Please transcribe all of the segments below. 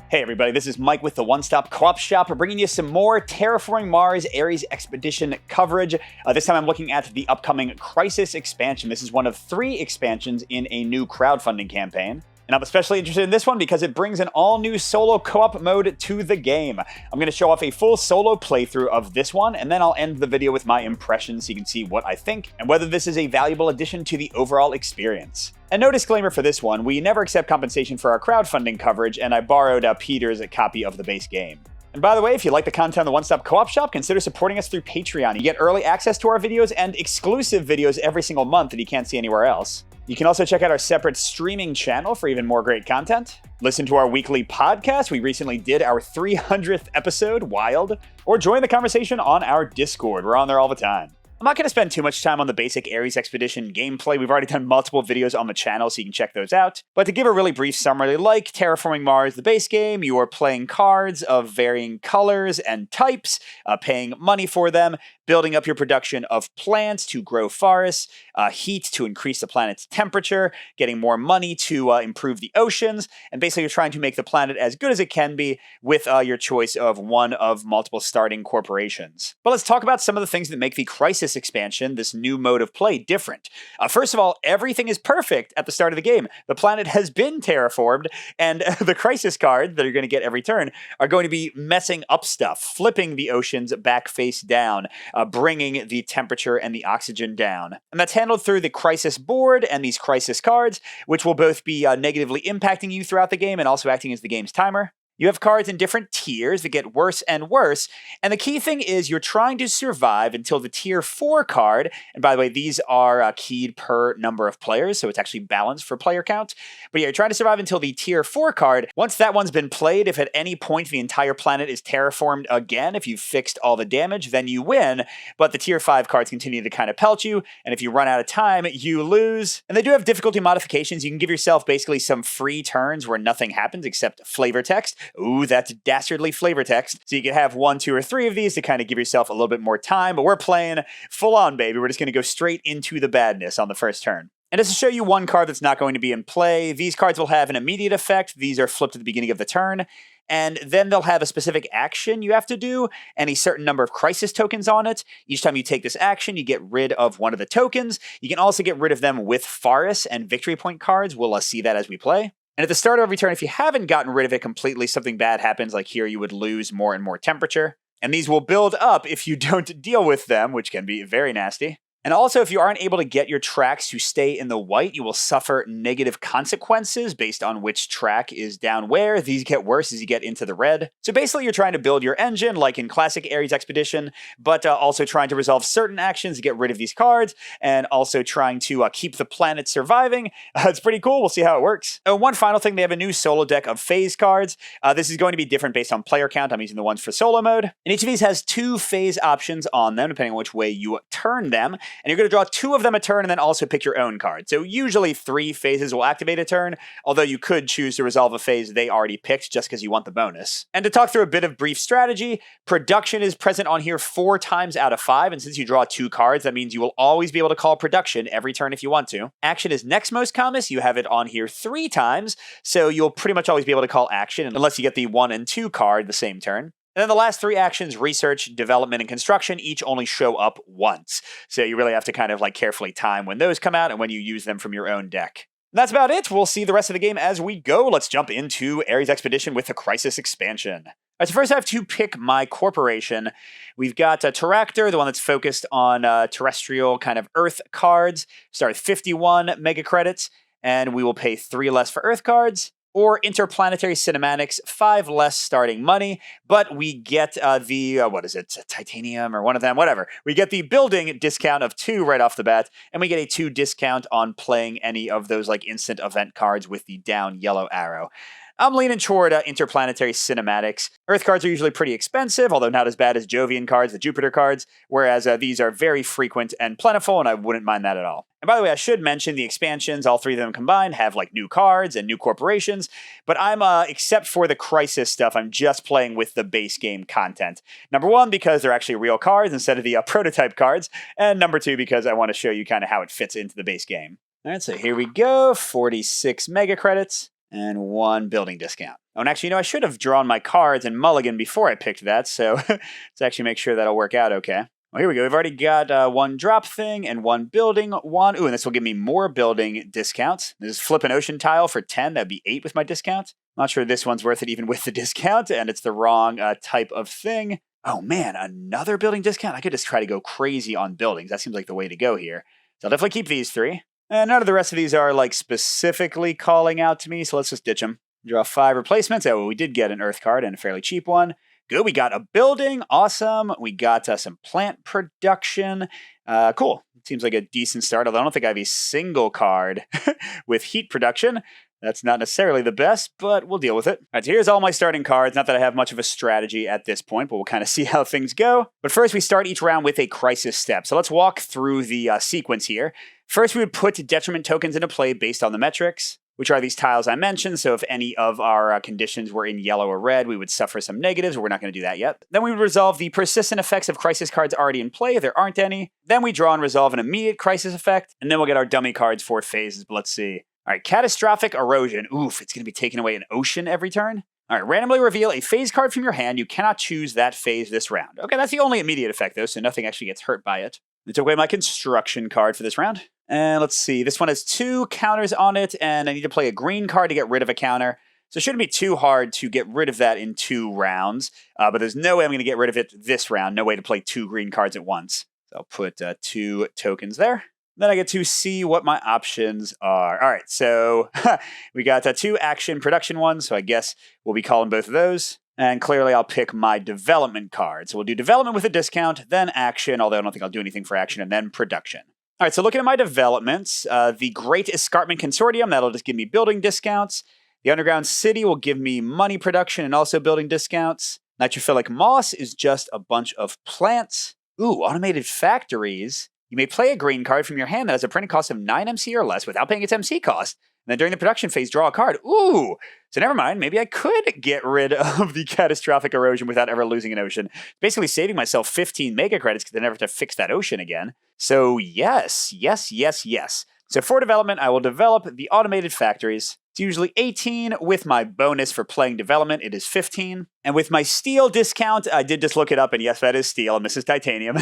Hey everybody, this is Mike with the One Stop Co-op Shop. We're bringing you some more Terraforming Mars Ares Expedition coverage. This time I'm looking at the upcoming Crisis expansion. This is one of 3 expansions in a new crowdfunding campaign. And I'm especially interested in this one because it brings an all-new solo co-op mode to the game. I'm going to show off a full solo playthrough of this one, and then I'll end the video with my impressions so you can see what I think and whether this is a valuable addition to the overall experience. And no disclaimer for this one, we never accept compensation for our crowdfunding coverage, and I borrowed Peter's copy of the base game. And by the way, if you like the content on the One Stop Co-op Shop, consider supporting us through Patreon. You get early access to our videos and exclusive videos every single month that you can't see anywhere else. You can also check out our separate streaming channel for even more great content. Listen to our weekly podcast. We recently did our 300th episode, Wild. Or join the conversation on our Discord. We're on there all the time. I'm not going to spend too much time on the basic Ares Expedition gameplay. We've already done multiple videos on the channel, so you can check those out. But to give a really brief summary, like Terraforming Mars, the base game, you are playing cards of varying colors and types, paying money for them, building up your production of plants to grow forests, heat to increase the planet's temperature, getting more money to improve the oceans, and basically you're trying to make the planet as good as it can be with your choice of one of multiple starting corporations. But let's talk about some of the things that make the Crisis expansion, this new mode of play, different. First of all, everything is perfect at the start of the game. The planet has been terraformed, and the Crisis cards that you're going to get every turn are going to be messing up stuff, flipping the oceans back face down, bringing the temperature and the oxygen down. And that's handled through the Crisis board and these Crisis cards, which will both be negatively impacting you throughout the game and also acting as the game's timer. You have cards in different tiers that get worse and worse, and the key thing is you're trying to survive until the tier 4 card, and by the way, these are keyed per number of players, so it's actually balanced for player count, but yeah, you're trying to survive until the tier 4 card. Once that one's been played, if at any point the entire planet is terraformed again, if you've fixed all the damage, then you win, but the tier 5 cards continue to kind of pelt you, and if you run out of time, you lose. And they do have difficulty modifications. You can give yourself basically some free turns where nothing happens except flavor text. Ooh, that's dastardly flavor text. So you can have 1, 2, or 3 of these to kind of give yourself a little bit more time, but we're playing full on, baby. We're just going to go straight into the badness on the first turn. And just to show you one card that's not going to be in play, these cards will have an immediate effect. These are flipped at the beginning of the turn. And then they'll have a specific action you have to do, and a certain number of Crisis tokens on it. Each time you take this action, you get rid of one of the tokens. You can also get rid of them with forests and victory point cards. We'll see that as we play. And at the start of every turn, if you haven't gotten rid of it completely, something bad happens, like here you would lose more and more temperature. And these will build up if you don't deal with them, which can be very nasty. And also, if you aren't able to get your tracks to stay in the white, you will suffer negative consequences based on which track is down where. These get worse as you get into the red. So basically, you're trying to build your engine, like in classic Ares Expedition, but also trying to resolve certain actions to get rid of these cards, and also trying to keep the planet surviving. It's pretty cool. We'll see how it works. One final thing, they have a new solo deck of phase cards. This is going to be different based on player count. I'm using the ones for solo mode. And each of these has 2 phase options on them, depending on which way you turn them. And you're going to draw 2 of them a turn and then also pick your own card. So usually 3 phases will activate a turn, although you could choose to resolve a phase they already picked just because you want the bonus. And to talk through a bit of brief strategy, production is present on here 4 times out of 5, and since you draw 2 cards, that means you will always be able to call production every turn if you want to. Action is next most common, you have it on here 3 times, so you'll pretty much always be able to call action unless you get the 1 and 2 card the same turn. And then the last 3 actions, research, development, and construction, each only show up once. So you really have to kind of like carefully time when those come out and when you use them from your own deck. And that's about it. We'll see the rest of the game as we go. Let's jump into Ares Expedition with the Crisis expansion. All right, so first I have to pick my corporation. We've got Terractor, the one that's focused on terrestrial kind of Earth cards. Start with 51 mega credits, and we will pay 3 less for Earth cards. Or Interplanetary Cinematics, 5 less starting money, but we get titanium or one of them, whatever. We get the building discount of 2 right off the bat, and we get a 2 discount on playing any of those like instant event cards with the down yellow arrow. I'm leaning toward Interplanetary Cinematics. Earth cards are usually pretty expensive, although not as bad as Jovian cards, the Jupiter cards, whereas these are very frequent and plentiful, and I wouldn't mind that at all. And by the way, I should mention the expansions, all 3 of them combined, have like new cards and new corporations, but I'm, except for the Crisis stuff, I'm just playing with the base game content. Number 1, because they're actually real cards instead of the prototype cards, and number 2, because I want to show you kind of how it fits into the base game. All right, so here we go, 46 mega credits. And 1 building discount. Oh, and actually, I should have drawn my cards and mulligan before I picked that, so let's actually make sure that'll work out okay. Well, here we go. We've already got one drop thing and one building one. Ooh, and this will give me more building discounts. This is flip an ocean tile for 10. That'd be 8 with my discount. Not sure this one's worth it even with the discount, and it's the wrong type of thing. Oh man, another building discount? I could just try to go crazy on buildings. That seems like the way to go here. So I'll definitely keep these 3. And none of the rest of these are like specifically calling out to me, so let's just ditch them. Draw 5 replacements. Oh, well, we did get an Earth card and a fairly cheap one. Good, we got a building. Awesome. We got some plant production. Cool. Seems like a decent start, although I don't think I have a single card with heat production. That's not necessarily the best, but we'll deal with it. All right, so here's all my starting cards. Not that I have much of a strategy at this point, but we'll kind of see how things go. But first, we start each round with a crisis step. So let's walk through the sequence here. First, we would put detriment tokens into play based on the metrics, which are these tiles I mentioned. So if any of our conditions were in yellow or red, we would suffer some negatives, but we're not going to do that yet. Then we would resolve the persistent effects of crisis cards already in play if there aren't any. Then we draw and resolve an immediate crisis effect, and then we'll get our dummy cards for phases, but let's see. All right, catastrophic erosion. Oof, it's going to be taking away an ocean every turn. All right, randomly reveal a phase card from your hand. You cannot choose that phase this round. Okay, that's the only immediate effect, though, so nothing actually gets hurt by it. I took away my construction card for this round. And let's see, this one has 2 counters on it, and I need to play a green card to get rid of a counter. So it shouldn't be too hard to get rid of that in 2 rounds, but there's no way I'm going to get rid of it this round. No way to play 2 green cards at once. So I'll put 2 tokens there. Then I get to see what my options are. All right, so we got 2 action production ones, so I guess we'll be calling both of those. And clearly I'll pick my development card. So we'll do development with a discount, then action, although I don't think I'll do anything for action, and then production. All right, so looking at my developments, the Great Escarpment Consortium, that'll just give me building discounts. The Underground City will give me money production and also building discounts. Nitrophilic Moss is just a bunch of plants. Ooh, Automated Factories. You may play a green card from your hand that has a printing cost of 9 MC or less without paying its MC cost. And then during the production phase, draw a card. Ooh, so never mind. Maybe I could get rid of the catastrophic erosion without ever losing an ocean. Basically saving myself 15 mega credits because I never have to fix that ocean again. So yes. So for development, I will develop the automated factories. It's usually 18. With my bonus for playing development, it is 15. And with my steel discount, I did just look it up, and yes, that is steel, and this is titanium.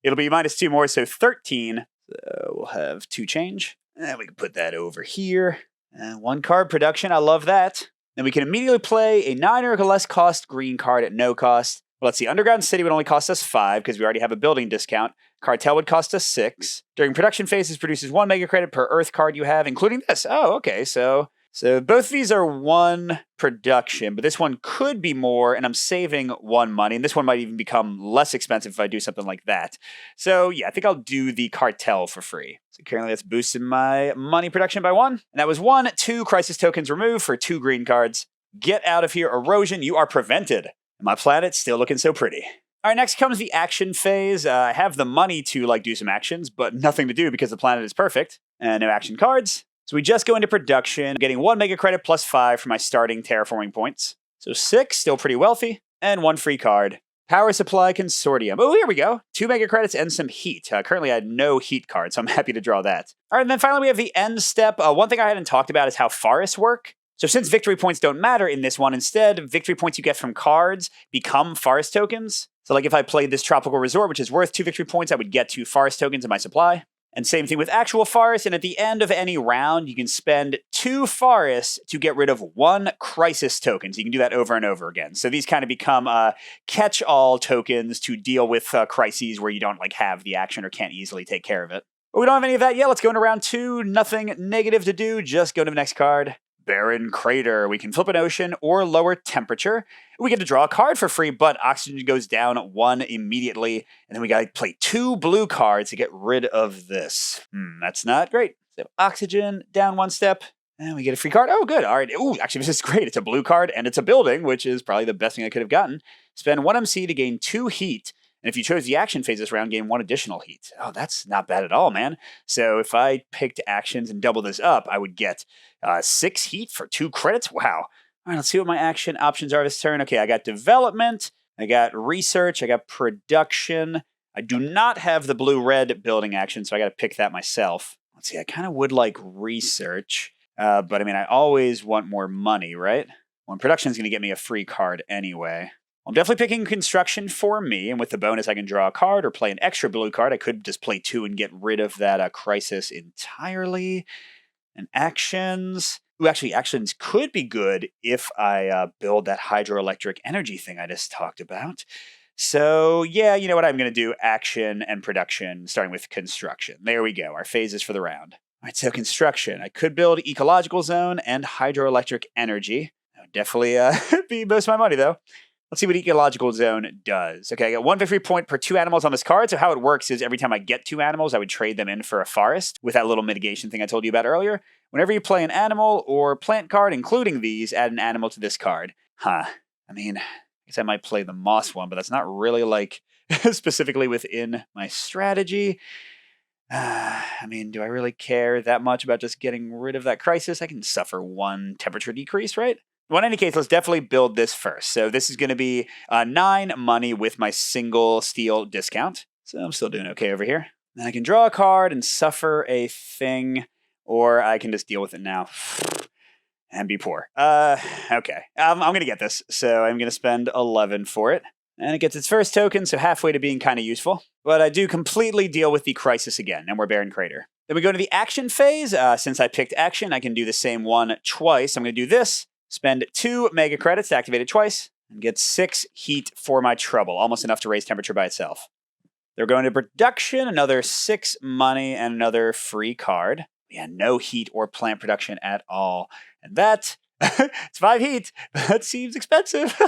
It'll be -2 more, so 13. So we'll have 2 change. And we can put that over here. 1 card production, I love that. Then we can immediately play a 9 or less cost green card at no cost. Well, let's see, Underground City would only cost us 5 because we already have a building discount. Cartel would cost us 6. During production phases, produces 1 mega credit per Earth card you have, including this. Oh, okay, so both of these are 1 production, but this one could be more, and I'm saving 1 money, and this one might even become less expensive if I do something like that. So yeah, I think I'll do the Cartel for free. So currently that's boosting my money production by 1. And that was 1, 2 crisis tokens removed for 2 green cards. Get out of here, erosion, you are prevented. And my planet's still looking so pretty. All right, next comes the action phase. I have the money to do some actions, but nothing to do because the planet is perfect. And no action cards. So we just go into production, getting 1 mega credit plus 5 for my starting terraforming points. So 6, still pretty wealthy, and 1 free card. Power Supply Consortium. Oh, here we go. 2 mega credits and some heat. Currently I had no heat cards, so I'm happy to draw that. All right, and then finally we have the end step. One thing I hadn't talked about is how forests work. So since victory points don't matter in this one, instead, victory points you get from cards become forest tokens. So like if I played this Tropical Resort, which is worth 2 victory points, I would get 2 forest tokens in my supply. And same thing with actual forests, and at the end of any round, you can spend 2 forests to get rid of 1 crisis token. So you can do that over and over again. So these kind of become catch-all tokens to deal with crises where you don't have the action or can't easily take care of it. But we don't have any of that yet. Let's go into round 2. Nothing negative to do. Just go to the next card. Barren Crater. We can flip an ocean or lower temperature. We get to draw a card for free, but oxygen goes down 1 immediately. And then we gotta play 2 blue cards to get rid of this. That's not great. So oxygen down 1 step, and we get a free card. Oh, good. All right. Ooh, actually, this is great. It's a blue card, and it's a building, which is probably the best thing I could have gotten. Spend 1 MC to gain 2 heat. And if you chose the action phase this round, gain 1 additional heat. Oh, that's not bad at all, man. So if I picked actions and double this up, I would get 6 heat for 2 credits. Wow. All right, let's see what my action options are this turn. Okay, I got development, I got research, I got production. I do not have the blue-red building action, so I got to pick that myself. Let's see, I kind of would like research, but I mean, I always want more money, right? Well, production is going to get me a free card anyway. I'm definitely picking construction for me, and with the bonus, I can draw a card or play an extra blue card. I could just play 2 and get rid of that crisis entirely. And actions. Ooh, actually, actions could be good if I build that hydroelectric energy thing I just talked about. So, yeah, you know what? I'm going to do action and production, starting with construction. There we go, our phases for the round. All right, so construction. I could build ecological zone and hydroelectric energy. That would definitely be most of my money, though. Let's see what ecological zone does. Okay, I got 1 victory point per 2 animals on this card. So how it works is every time I get 2 animals, I would trade them in for a forest with that little mitigation thing I told you about earlier. Whenever you play an animal or plant card, including these, add an animal to this card. I mean, I guess I might play the moss one, but that's not really like specifically within my strategy. I mean, do I really care that much about just getting rid of that crisis? I can suffer 1 temperature decrease, right? Well, in any case, let's definitely build this first. So this is going to be 9 money with my single steel discount. So I'm still doing okay over here. Then I can draw a card and suffer a thing, or I can just deal with it now and be poor. Okay, I'm going to get this. So I'm going to spend 11 for it. And it gets its first token, so halfway to being kind of useful. But I do completely deal with the crisis again, and we're Barren Crater. Then we go to the action phase. Since I picked action, I can do the same one twice. I'm going to do this. Spend 2 mega credits to activate it twice, and get 6 heat for my trouble, almost enough to raise temperature by itself. They're going to production, another 6 money, and another free card. Yeah, no heat or plant production at all. And that, it's 5 heat, but that seems expensive.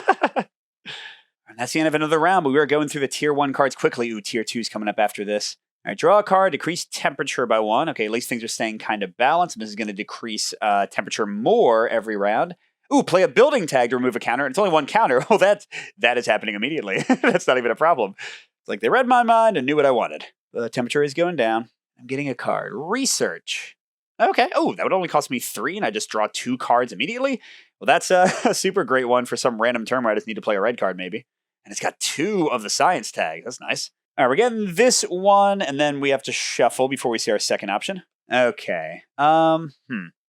And that's the end of another round, but we are going through the tier 1 cards quickly. Ooh, tier 2 is coming up after this. All right, draw a card, decrease temperature by 1. Okay, at least things are staying kind of balanced. This is going to decrease temperature more every round. Ooh, play a building tag to remove a counter. It's only 1 counter. Well, that is happening immediately. That's not even a problem. It's like they read my mind and knew what I wanted. The temperature is going down. I'm getting a card. Research. Okay. Oh, that would only cost me 3, and I just draw 2 cards immediately? Well, that's a super great one for some random turn where I just need to play a red card, maybe. And it's got 2 of the science tag. That's nice. All right, we're getting this one, and then we have to shuffle before we see our second option. Okay. I'm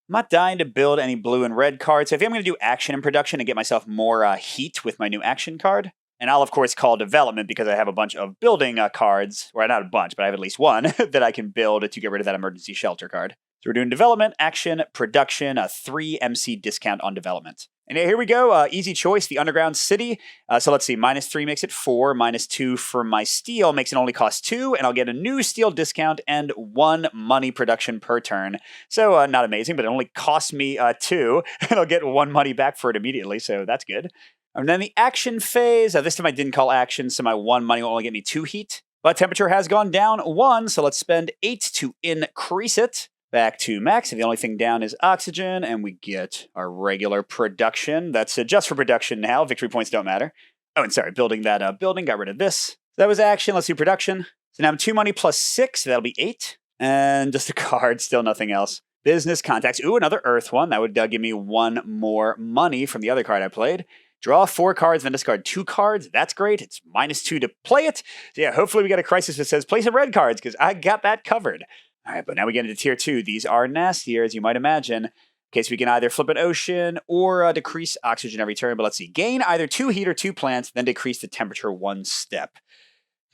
not dying to build any blue and red cards, so I think I'm going to do action and production and get myself more heat with my new action card. And I'll, of course, call development because I have a bunch of building cards, or not a bunch, but I have at least 1 that I can build to get rid of that emergency shelter card. So we're doing development, action, production, a 3 MC discount on development. And here we go, easy choice, the underground city. So let's see, -3 makes it 4, -2 for my steel makes it only cost 2, and I'll get a new steel discount and 1 money production per turn. So not amazing, but it only costs me 2, and I'll get 1 money back for it immediately, so that's good. And then the action phase, this time I didn't call action, so my 1 money will only get me 2 heat. But temperature has gone down 1, so let's spend 8 to increase it. Back to max, and the only thing down is oxygen, and we get our regular production. That's just for production now. Victory points don't matter. Oh, and sorry, building that building, got rid of this. So that was action. Let's do production. So now I'm 2 money plus 6, so that'll be 8. And just a card, still nothing else. Business contacts. Ooh, another earth one. That would give me 1 more money from the other card I played. Draw 4 cards, then discard 2 cards. That's great. It's -2 to play it. So yeah, hopefully we get a crisis that says play some red cards, because I got that covered. All right, but now we get into tier 2. These are nastier, as you might imagine. Okay, so we can either flip an ocean or decrease oxygen every turn. But let's see. Gain either 2 heat or 2 plants, then decrease the temperature 1 step.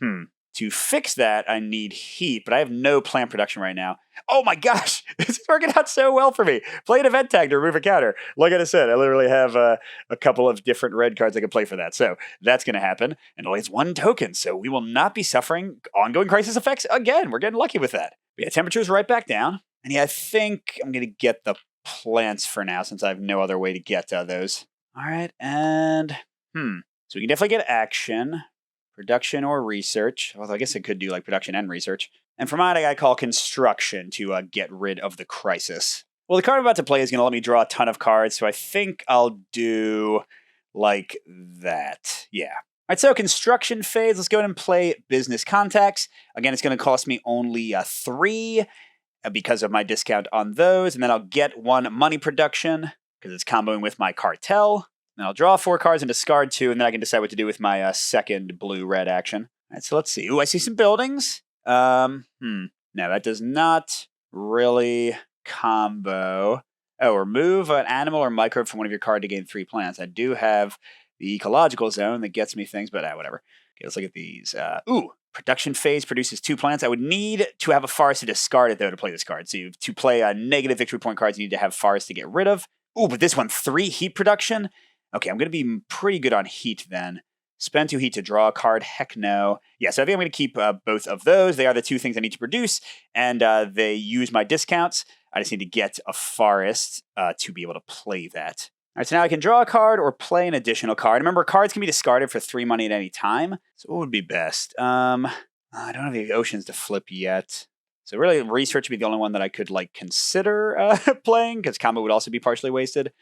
To fix that, I need heat, but I have no plant production right now. Oh my gosh, this is working out so well for me. Play an event tag to remove a counter. Like I said, I literally have a couple of different red cards I can play for that. So that's going to happen. And only has 1 token, so we will not be suffering ongoing crisis effects again. We're getting lucky with that. But yeah, temperature's right back down. And yeah, I think I'm going to get the plants for now since I have no other way to get those. All right, and so we can definitely get action. Production or research. Although I guess I could do like production and research. And for mine, I call construction to get rid of the crisis. Well, the card I'm about to play is going to let me draw a ton of cards, so I think I'll do like that. Yeah. All right, so construction phase. Let's go ahead and play business contacts. Again, it's going to cost me only 3 because of my discount on those. And then I'll get 1 money production because it's comboing with my cartel. Then I'll draw 4 cards and discard 2, and then I can decide what to do with my second blue-red action. All right, so let's see. Ooh, I see some buildings. No, that does not really combo. Oh, remove an animal or microbe from one of your card to gain 3 plants. I do have the ecological zone that gets me things, but whatever. Okay, let's look at these. Production phase produces 2 plants. I would need to have a forest to discard it, though, to play this card. So to play negative victory point cards, you need to have forest to get rid of. Ooh, but this one, 3 heat production? Okay, I'm going to be pretty good on heat, then. Spend 2 heat to draw a card. Heck no. Yeah, so I think I'm going to keep both of those. They are the 2 things I need to produce, and they use my discounts. I just need to get a forest to be able to play that. All right, so now I can draw a card or play an additional card. Remember, cards can be discarded for 3 money at any time. So what would be best? I don't have any oceans to flip yet. So really, research would be the only one that I could consider playing, because combo would also be partially wasted.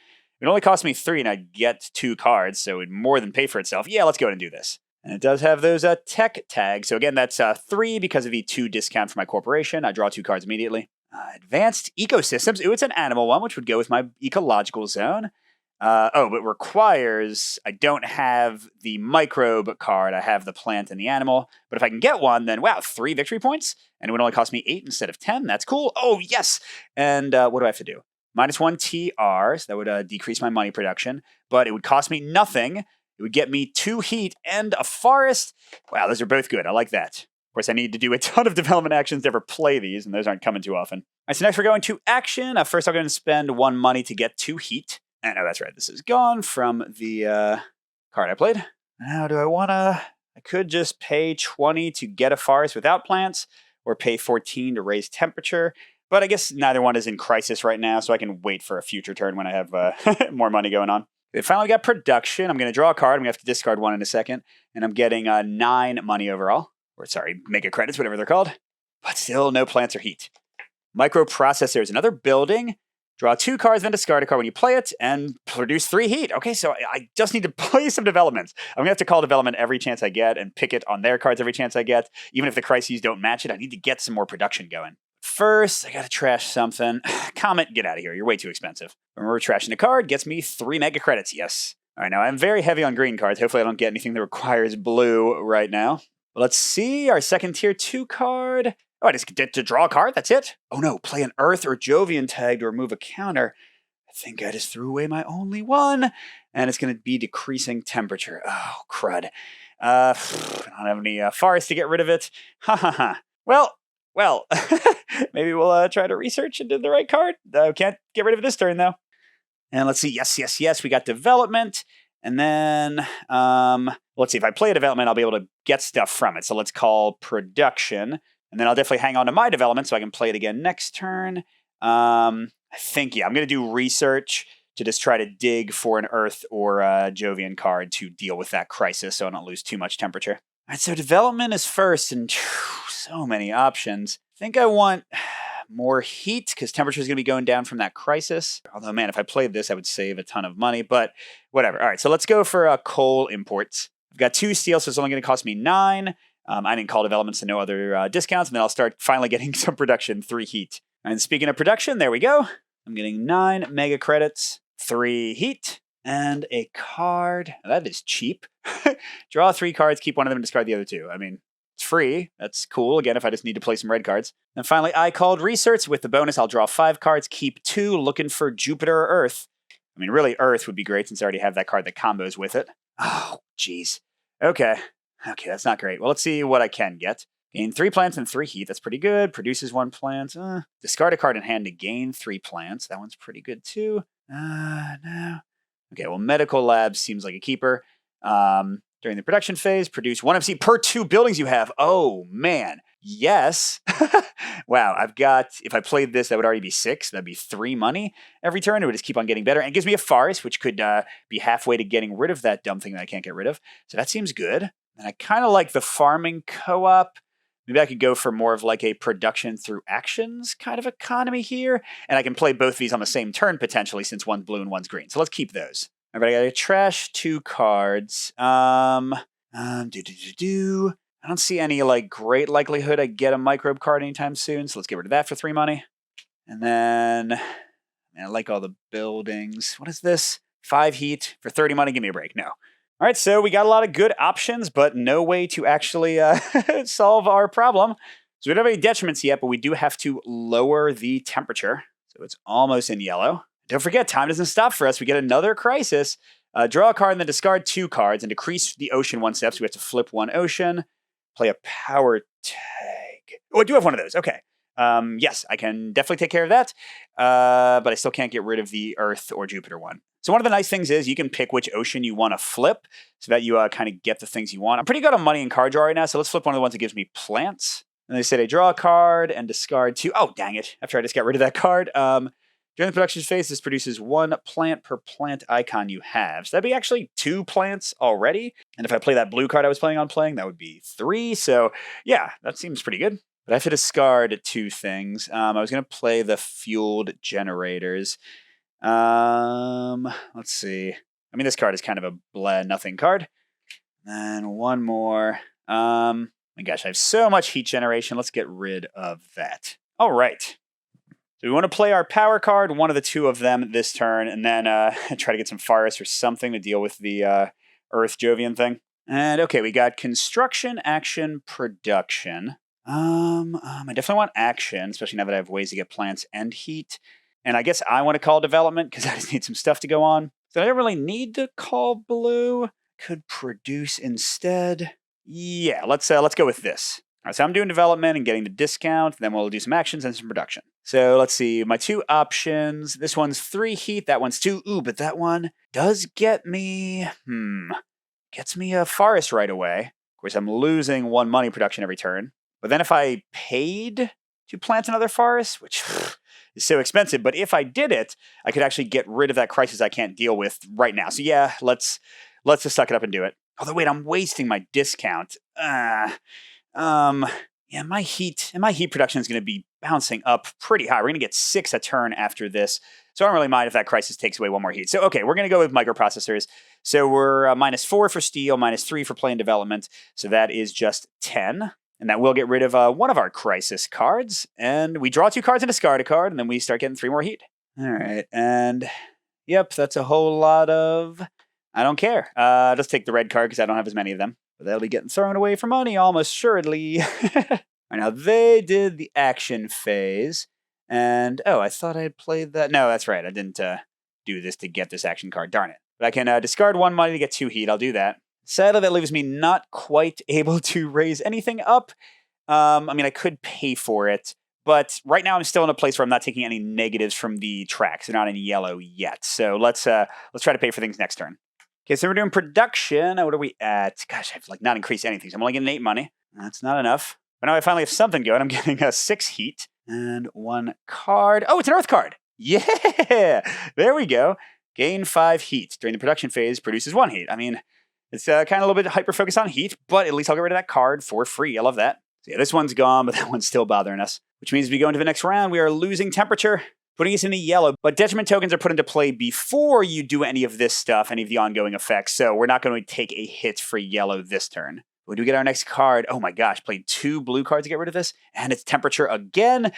It only cost me 3, and I'd get 2 cards, so it would more than pay for itself. Yeah, let's go ahead and do this. And it does have those tech tags. So again, that's 3 because of the 2 discount for my corporation. I draw 2 cards immediately. Advanced ecosystems. Ooh, it's an animal one, which would go with my ecological zone. But requires, I don't have the microbe card, I have the plant and the animal. But if I can get one, then wow, 3 victory points, and it would only cost me 8 instead of 10. That's cool. Oh, yes. And what do I have to do? -1 TR, so that would decrease my money production, but it would cost me nothing. It would get me 2 heat and a forest. Wow, those are both good. I like that. Of course, I need to do a ton of development actions to ever play these, and those aren't coming too often. All right, so next we're going to action. First, I'm going to spend 1 money to get 2 heat. And oh, that's right. This is gone from the card I played. Now, do I want to... I could just pay 20 to get a forest without plants, or pay 14 to raise temperature. But I guess neither one is in crisis right now, so I can wait for a future turn when I have more money going on. We finally got production. I'm going to draw a card. I'm going to have to discard 1 in a second. And I'm getting 9 money overall. Or sorry, mega credits, whatever they're called. But still no plants or heat. Microprocessors, another building. Draw 2 cards, then discard a card when you play it, and produce 3 heat. Okay, so I just need to play some developments. I'm going to have to call development every chance I get and pick it on their cards every chance I get. Even if the crises don't match it, I need to get some more production going. First, I got to trash something. Comet, get out of here. You're way too expensive. Remember, trashing a card gets me 3 mega credits. Yes. All right, now I'm very heavy on green cards. Hopefully I don't get anything that requires blue right now. Let's see. Our second tier 2 card. Oh, I just get to draw a card? That's it? Oh no, play an Earth or Jovian tag to remove a counter. I think I just threw away my only one. And it's going to be decreasing temperature. Oh, crud. I don't have any forest to get rid of it. Ha ha ha. Well, maybe we'll try to research into the right card. Can't get rid of it this turn, though. And let's see. Yes. We got development. And then, let's see. If I play a development, I'll be able to get stuff from it. So let's call production. And then I'll definitely hang on to my development so I can play it again next turn. I think, I'm going to do research to just try to dig for an Earth or a Jovian card to deal with that crisis so I don't lose too much temperature. All right, so development is first, and so many options. I think I want more heat because temperature is going to be going down from that crisis. Although, man, if I played this, I would save a ton of money, but whatever. All right, so let's go for coal imports. I've got 2 steel, so it's only going to cost me 9. I didn't call development, so no other discounts, and then I'll start finally getting some production, 3 heat. And speaking of production, there we go. I'm getting 9 mega credits, 3 heat, and a card. That is cheap. Draw 3 cards, keep 1 of them, and discard the other 2. I mean, it's free. That's cool. Again, if I just need to play some red cards. And finally, I called research. With the bonus, I'll draw 5 cards, keep 2, looking for Jupiter or Earth. I mean, really, Earth would be great since I already have that card that combos with it. Oh, jeez. Okay, that's not great. Well, let's see what I can get. Gain 3 plants and 3 heat. That's pretty good. Produces 1 plant. Discard a card in hand to gain 3 plants. That one's pretty good, too. No. Okay, well, medical lab seems like a keeper. During the production phase, produce 1 MC per 2 buildings you have. Oh, man. Yes. Wow, I've got, if I played this, that would already be 6. That'd be 3 money every turn. It would just keep on getting better. And it gives me a forest, which could be halfway to getting rid of that dumb thing that I can't get rid of. So that seems good. And I kind of like the farming co-op. Maybe I could go for more of like a production through actions kind of economy here. And I can play both these on the same turn, potentially, since one's blue and one's green. So let's keep those. All right, I gotta trash 2 cards. I don't see any like great likelihood I get a microbe card anytime soon, so let's get rid of that for 3 money. And then, man, I like all the buildings. What is this? 5 heat for 30 money. Give me a break. No. All right, so we got a lot of good options, but no way to actually solve our problem. So we don't have any detriments yet, but we do have to lower the temperature. So it's almost in yellow. don't forget, time doesn't stop for us. We get another crisis. Draw a card and then discard 2 cards and decrease the ocean 1 step. So we have to flip 1 ocean, play a power tag. Oh, I do have one of those. Okay. Yes, I can definitely take care of that. But I still can't get rid of the Earth or Jupiter one. So one of the nice things is you can pick which ocean you want to flip so that you kind of get the things you want. I'm pretty good on money and card draw right now, so let's flip one of the ones that gives me plants. And they said I draw a card and discard 2. Oh, dang it. After I just got rid of that card. During the production phase, this produces 1 plant per plant icon you have. So that'd be actually 2 plants already. And if I play that blue card I was planning on playing, that would be 3. So yeah, that seems pretty good. But I have to discard 2 things. I was going to play the fueled generators. Let's see. I mean, this card is kind of a blah nothing card. And one more. My gosh, I have so much heat generation. Let's get rid of that. All right. So we want to play our power card, one of the 2 of them this turn, and then try to get some forests or something to deal with the Earth Jovian thing. And okay, we got construction, action, production. I definitely want action, especially now that I have ways to get plants and heat. And I guess I want to call development because I just need some stuff to go on. So I don't really need to call blue. Could produce instead. Yeah, let's go with this. All right, so I'm doing development and getting the discount. Then we'll do some actions and some production. So let's see, my 2 options. This one's 3 heat, that one's 2. Ooh, but that one does get me, gets me a forest right away. Of course, I'm losing 1 money production every turn. But then if I paid to plant another forest, which is so expensive, but if I did it, I could actually get rid of that crisis I can't deal with right now. So yeah, let's just suck it up and do it. Although wait, I'm wasting my discount. Yeah, my heat production is going to be bouncing up pretty high. We're going to get 6 a turn after this. So I don't really mind if that crisis takes away 1 more heat. So okay, we're going to go with microprocessors. So we're -4 for steel, -3 for play and development. So that is just 10. And that will get rid of one of our crisis cards. And we draw 2 cards and discard a card, and then we start getting 3 more heat. All right, and yep, that's a whole lot of... I don't care. Just take the red card because I don't have as many of them. But that'll be getting thrown away for money almost assuredly. Right, now they did the action phase. And, oh, I thought I had played that. No, that's right. I didn't do this to get this action card. Darn it. But I can discard 1 money to get 2 heat. I'll do that. Sadly, that leaves me not quite able to raise anything up. I mean, I could pay for it. But right now I'm still in a place where I'm not taking any negatives from the tracks. They're not in yellow yet. So let's try to pay for things next turn. Okay, so we're doing production. What are we at? Gosh, I've not increased anything. So I'm only getting 8 money. That's not enough. But now I finally have something going. I'm getting 6 heat and 1 card. Oh, it's an Earth card. Yeah, there we go. Gain 5 heat. During the production phase, produces 1 heat. I mean, it's kind of a little bit hyper-focused on heat, but at least I'll get rid of that card for free. I love that. So yeah, this one's gone, but that one's still bothering us. Which means we go into the next round. We are losing temperature, putting us in the yellow. But detriment tokens are put into play before you do any of this stuff, any of the ongoing effects. So we're not going to take a hit for yellow this turn. We do get our next card. Oh my gosh, played 2 blue cards to get rid of this. And it's temperature again.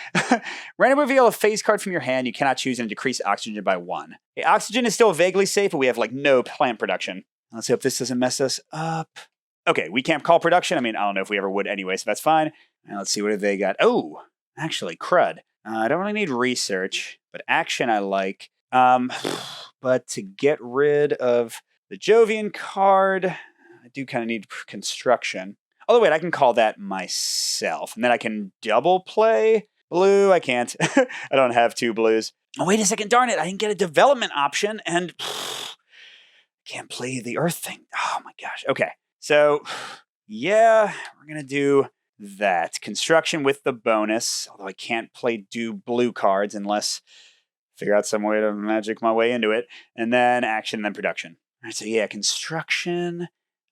Random reveal a phase card from your hand. You cannot choose and decrease oxygen by 1. Okay, oxygen is still vaguely safe, but we have no plant production. Let's hope this doesn't mess us up. Okay, we can't call production. I mean, I don't know if we ever would anyway, so that's fine. And let's see, what have they got? Oh, actually, crud. I don't really need research, but action I like. But to get rid of the Jovian card, I do kind of need construction. Although, wait, I can call that myself. And then I can double play blue. I can't. I don't have 2 blues. Oh, wait a second. Darn it. I didn't get a development option. And can't play the Earth thing. Oh, my gosh. Okay. So, yeah, we're going to do that. Construction with the bonus. Although I can't do blue cards unless figure out some way to magic my way into it. And then action, then production. All right, so yeah, construction.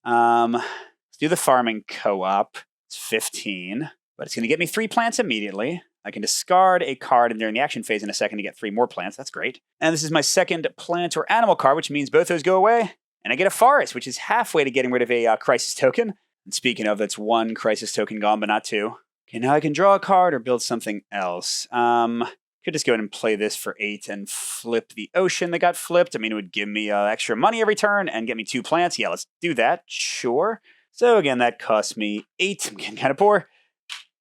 Let's do the farming co-op. It's 15, but it's going to get me 3 plants immediately. I can discard a card during the action phase in a second to get 3 more plants. That's great. And this is my second plant or animal card, which means both those go away. And I get a forest, which is halfway to getting rid of a crisis token. And speaking of, that's 1 crisis token gone, but not 2. Okay, now I can draw a card or build something else. Could just go ahead and play this for 8 and flip the ocean that got flipped. I mean, it would give me extra money every turn and get me 2 plants. Yeah, let's do that. Sure. So again, that costs me 8. I'm getting kind of poor.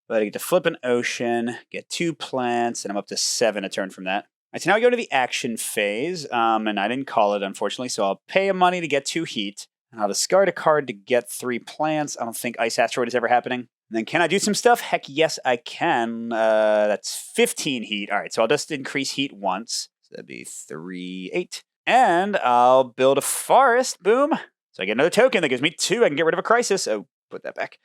But I get to flip an ocean, get 2 plants, and I'm up to 7 a turn from that. right, so now we go to the action phase, and I didn't call it, unfortunately, so I'll pay a money to get 2 heat, and I'll discard a card to get 3 plants. I don't think Ice Asteroid is ever happening. And then can I do some stuff? Heck yes, I can. That's 15 heat. All right, so I'll just increase heat once. So that'd be 3, 8. And I'll build a forest. Boom. So I get another token that gives me 2. I can get rid of a crisis. Oh, put that back.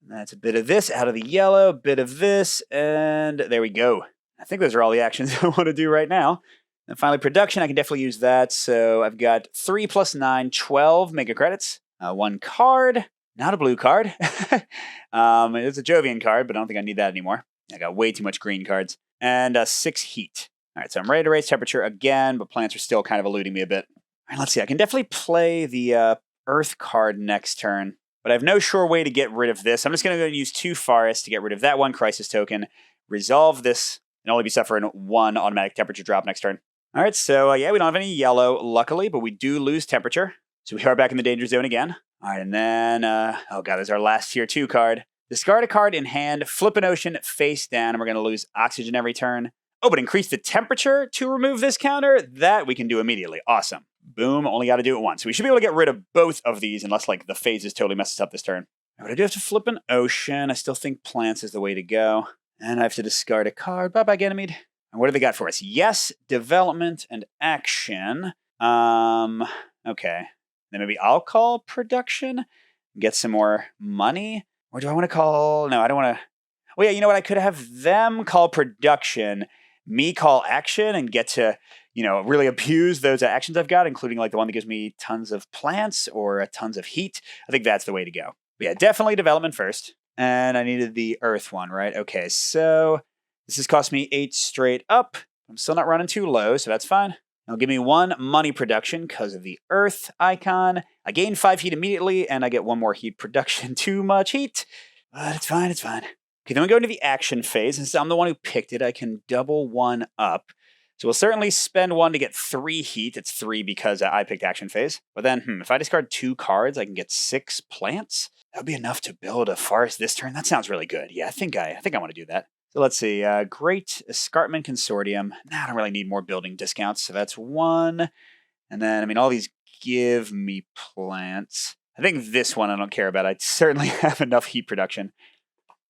And that's a bit of this out of the yellow, a bit of this, and there we go. I think those are all the actions I want to do right now. And finally, production, I can definitely use that. So I've got 3 plus 9, 12 mega credits. 1 card, not a blue card. It's a Jovian card, but I don't think I need that anymore. I got way too much green cards. And 6 heat. All right, so I'm ready to raise temperature again, but plants are still kind of eluding me a bit. All right, let's see. I can definitely play the Earth card next turn, but I have no sure way to get rid of this. I'm just going to go use 2 forests to get rid of that 1 crisis token, resolve this, and only be suffering 1 automatic temperature drop next turn. All right, so yeah, we don't have any yellow, luckily, but we do lose temperature. So we are back in the danger zone again. All right, and then, oh god, there's our last tier 2 card. Discard a card in hand, flip an ocean face down, and we're going to lose oxygen every turn. Oh, but increase the temperature to remove this counter? That we can do immediately. Awesome. Boom, only got to do it once. So we should be able to get rid of both of these unless, like, the phases totally messes up this turn. But I do have to flip an ocean. I still think plants is the way to go. And I have to discard a card. Bye-bye, Ganymede. And what do they got for us? Yes, development and action. Okay. Then maybe I'll call production, get some more money. Or do I want to call... No, I don't want to... Well, yeah, you know what? I could have them call production, me call action, and get to, really abuse those actions I've got, including like the one that gives me tons of plants or tons of heat. I think that's the way to go. But yeah, definitely development first. And I needed the earth one, right? Okay, so this has cost me 8 straight up. I'm still not running too low, so that's fine. It'll give me 1 money production because of the earth icon. I gain 5 heat immediately, and I get 1 more heat production. Too much heat, but it's fine, it's fine. Okay, then we go into the action phase. Since I'm the one who picked it, I can double 1 up. So we'll certainly spend 1 to get 3 heat. It's 3 because I picked action phase. But then, if I discard 2 cards, I can get 6 plants. That would be enough to build a forest this turn. That sounds really good. Yeah, I think I want to do that. So let's see. Great Escarpment Consortium. I don't really need more building discounts, so that's 1. And then, all these give me plants. I think this one I don't care about. I certainly have enough heat production.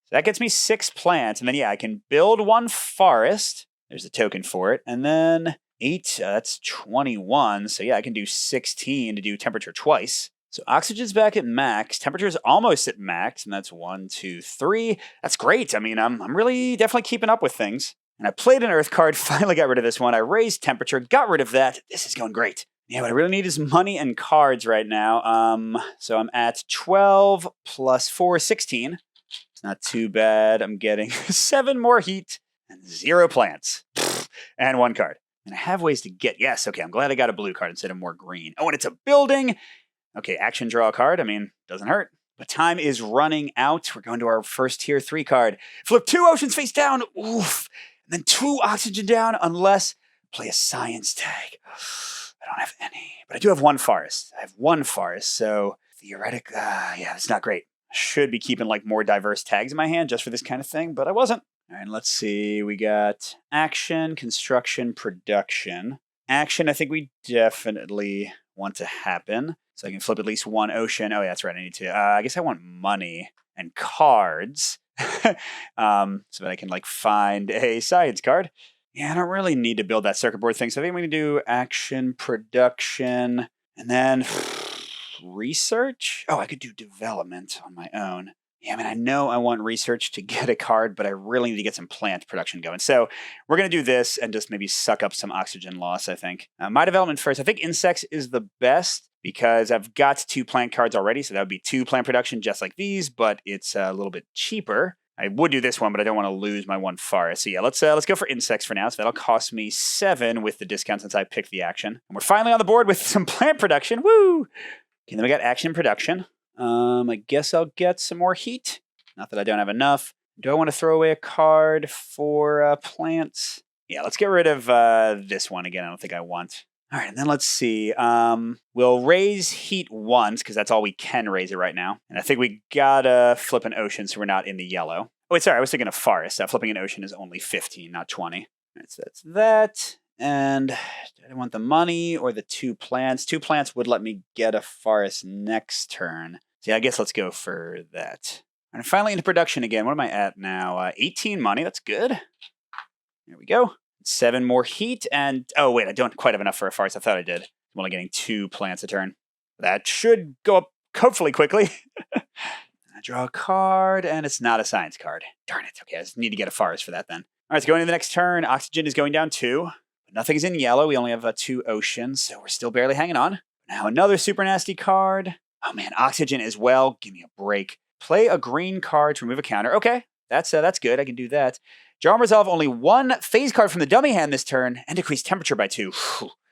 So that gets me 6 plants, and then, yeah, I can build 1 forest. There's a token for it. And then 8, that's 21. So, yeah, I can do 16 to do temperature twice. So oxygen's back at max, temperature's almost at max, and that's 1, 2, 3. That's great. I'm really definitely keeping up with things. And I played an earth card, finally got rid of this one. I raised temperature, got rid of that. This is going great. Yeah, what I really need is money and cards right now. So I'm at 12 plus 4, 16. It's not too bad. I'm getting 7 more heat and 0 plants. And 1 card. And I have ways to get, yes, okay, I'm glad I got a blue card instead of more green. Oh, and it's a building. Okay, action, draw a card. Doesn't hurt. But time is running out. We're going to our first tier 3 card. Flip 2 oceans face down. Oof. And then 2 oxygen down unless play a science tag. I don't have any. But I do have 1 forest. I have 1 forest. So theoretically, yeah, that's not great. I should be keeping like more diverse tags in my hand just for this kind of thing, but I wasn't. All right, let's see. We got action, construction, production. Action, I think we definitely want to happen. So I can flip at least 1 ocean. Oh, yeah, that's right. I need to. I guess I want money and cards so that I can like find a science card. Yeah, I don't really need to build that circuit board thing. So I think we can do action, production, and then research. Oh, I could do development on my own. Yeah, I know I want research to get a card, but I really need to get some plant production going. So we're going to do this and just maybe suck up some oxygen loss, I think. My development first. I think insects is the best because I've got 2 plant cards already. So that would be 2 plant production just like these, but it's a little bit cheaper. I would do this one, but I don't want to lose my 1 forest. So yeah, let's go for insects for now. So that'll cost me 7 with the discount since I picked the action. And we're finally on the board with some plant production. Woo! Okay, then we got action production. I guess I'll get some more heat. Not that I don't have enough. Do I want to throw away a card for plants? Yeah, let's get rid of this one again. I don't think I want. All right, and then let's see. We'll raise heat once because that's all we can raise it right now. And I think we gotta flip an ocean so we're not in the yellow. Oh, wait, sorry. I was thinking of forest. Flipping an ocean is only 15, not 20. All right, so that's that. And do I want the money or the 2 plants? 2 plants would let me get a forest next turn. So yeah, I guess let's go for that. And finally into production again. What am I at now? 18 money. That's good. There we go. 7 more heat. And oh, wait, I don't quite have enough for a forest. I thought I did. I'm only getting 2 plants a turn. That should go up hopefully quickly. I draw a card, and it's not a science card. Darn it. Okay, I just need to get a forest for that then. All right, so going to the next turn. Oxygen is going down 2. Nothing's in yellow. We only have 2 oceans, so we're still barely hanging on. Now another super nasty card. Oh man, oxygen as well. Give me a break. Play a green card to remove a counter. Okay, that's good. I can do that. Draw and resolve only 1 phase card from the dummy hand this turn, and decrease temperature by 2.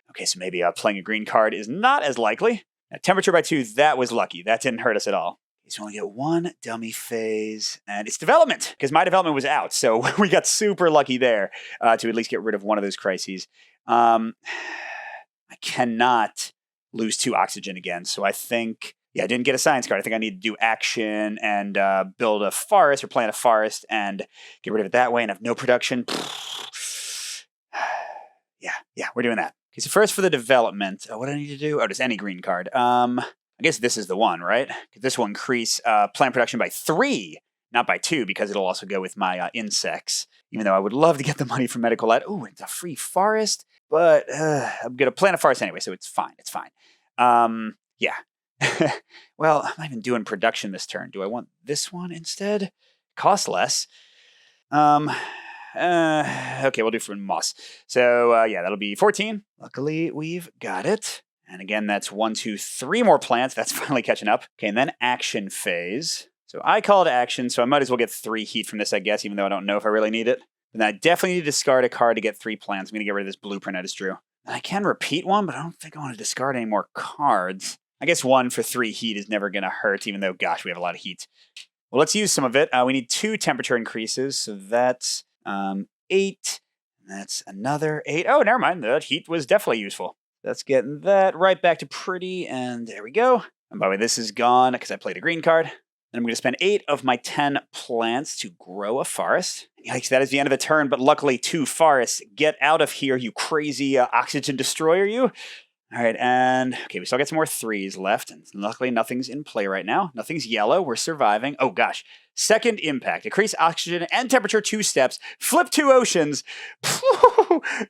Okay, so maybe playing a green card is not as likely. Now, temperature by 2, that was lucky. That didn't hurt us at all. So we only get 1 dummy phase, and it's development, because my development was out, so we got super lucky there to at least get rid of one of those crises. I cannot lose 2 oxygen again, so I think, yeah, I didn't get a science card. I think I need to do action and build a forest or plant a forest and get rid of it that way and have no production. Yeah, we're doing that. Okay, so first for the development, what do I need to do? Oh, just any green card. I guess this is the one, right? This will increase plant production by 3, not by 2, because it'll also go with my insects. Even though I would love to get the money from medical lab. Ooh, it's a free forest, but I'm going to plant a forest anyway, so it's fine. It's fine. Yeah. Well, I'm not even doing production this turn. Do I want this one instead? Cost less. Okay, we'll do for moss. So, yeah, that'll be 14. Luckily, we've got it. And again, that's 1, 2, 3 more plants. That's finally catching up. Okay, and then action phase. So I call it action, so I might as well get 3 heat from this, I guess, even though I don't know if I really need it. And I definitely need to discard a card to get 3 plants. I'm going to get rid of this blueprint I just drew. And I can repeat one, but I don't think I want to discard any more cards. I guess 1 for 3 heat is never going to hurt, even though, gosh, we have a lot of heat. Well, let's use some of it. We need 2 temperature increases, so that's 8. That's another 8. Oh, never mind. The heat was definitely useful. That's getting that right back to pretty, and there we go. And by the way, this is gone because I played a green card. And I'm going to spend 8 of my 10 plants to grow a forest. Yikes, that is the end of the turn, but luckily 2 forests. Get out of here, you crazy oxygen destroyer, you. All right, and okay, we still got some more 3s left, and luckily nothing's in play right now. Nothing's yellow, we're surviving. Oh gosh, second impact. Increase oxygen and temperature 2 steps. Flip 2 oceans. We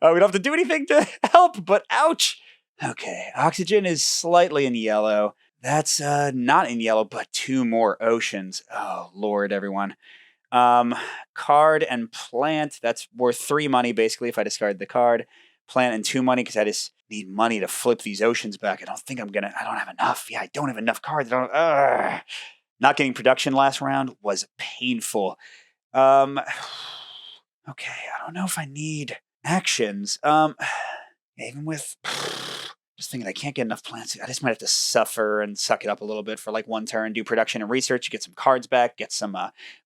don't have to do anything to help, but ouch. Okay, oxygen is slightly in yellow. That's not in yellow, but 2 more oceans. Oh, Lord, everyone. Card and plant, that's worth 3 money, basically, if I discard the card. Plant and 2 money, because I just need money to flip these oceans back. I don't have enough. Yeah, I don't have enough cards. Not getting production last round was painful. Okay, I don't know if I need actions. Even with... Just thinking I can't get enough plants. I just might have to suffer and suck it up a little bit for like 1 turn, do production and research, get some cards back, get some